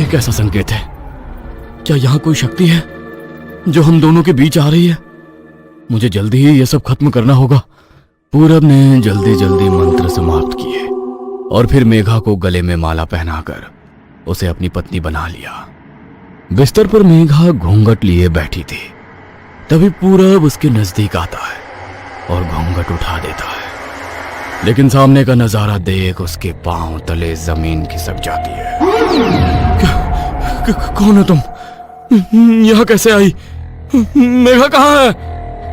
कैसा संकेत है? क्या यहाँ कोई शक्ति है जो हम दोनों के बीच आ रही है? मुझे जल्दी ही यह सब खत्म करना होगा। पूरब ने जल्दी जल्दी मंत्र समाप्त किए और फिर मेघा को गले में माला पहनाकर उसे अपनी पत्नी बना लिया। बिस्तर पर मेघा घूंघट लिए बैठी थी। तभी पूरब उसके नजदीक आता है और घूंघट उठा देता है, लेकिन सामने का नजारा देख उसके पांव तले जमीन खिसक जाती है। कौन हो तुम? यहाँ कैसे आई? मेघा कहाँ है?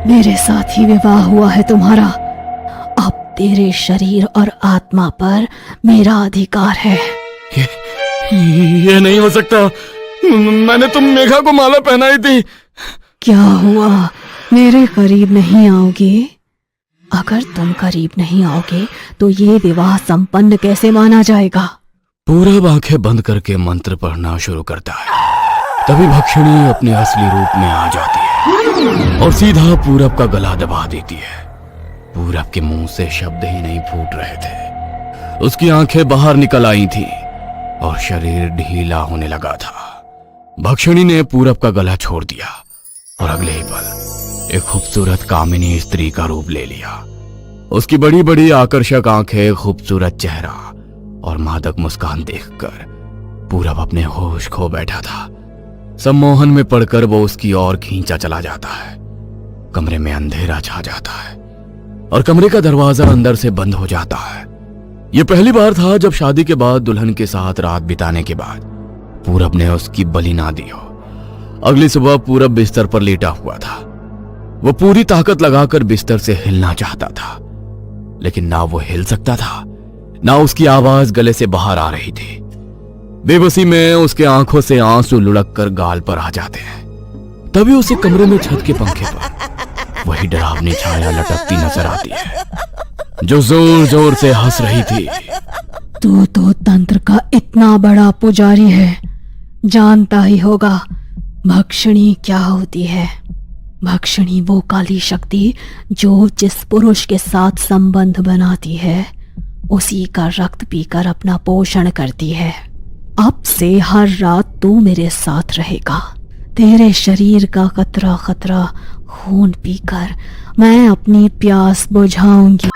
मेरे साथ ही विवाह हुआ है तुम्हारा। अब तेरे शरीर और आत्मा पर मेरा अधिकार है। ये नहीं हो सकता। मैंने तुम मेघा को माला पहनाई थी। क्या हुआ? मेरे करीब नहीं आओगे? अगर तुम करीब नहीं आओगे तो ये विवाह संपन्न कैसे माना जाएगा? पूरब आंखें बंद करके मंत्र पढ़ना शुरू करता है। तभी भक्षिणी अपने असली रूप में आ जाती है और सीधा पूरब का गला दबा देती है। पूरब के मुंह से शब्द ही नहीं फूट रहे थे। उसकी आंखें बाहर निकल आई थी और शरीर ढीला होने लगा था। भक्षिणी ने पूरब का गला छोड़ दिया और अगले ही पल एक खूबसूरत कामिनी स्त्री का रूप ले लिया। उसकी बड़ी बड़ी आकर्षक आंखें, खूबसूरत चेहरा और मादक मुस्कान देखकर पूरब अपने होश खो बैठा था। सम्मोहन में पड़कर वो उसकी ओर खींचा चला जाता है। कमरे में अंधेरा छा जाता है और कमरे का दरवाजा अंदर से बंद हो जाता है। यह पहली बार था जब शादी के बाद दुल्हन के साथ रात बिताने के बाद पूरब ने उसकी बलि ना दी हो। अगली सुबह पूरब बिस्तर पर लेटा हुआ था। वो पूरी ताकत लगाकर बिस्तर से हिलना चाहता था, लेकिन ना वो हिल सकता था, ना उसकी आवाज गले से बाहर आ रही थी। बेबसी में उसके आंखों से आंसू लुढ़क कर गाल पर आ जाते हैं। तभी उसे कमरे में छत के पंखे पर वही डरावनी छाया लटकती नजर आती है, जो जोर जोर से हंस रही थी। तू तो तंत्र का इतना बड़ा पुजारी है, जानता ही होगा भक्षिणी क्या होती है। भक्षिणी वो काली शक्ति जो जिस पुरुष के साथ संबंध बनाती है उसी का रक्त पीकर अपना पोषण करती है। अब से हर रात तू मेरे साथ रहेगा। तेरे शरीर का कतरा कतरा खून पीकर मैं अपनी प्यास बुझाऊंगी।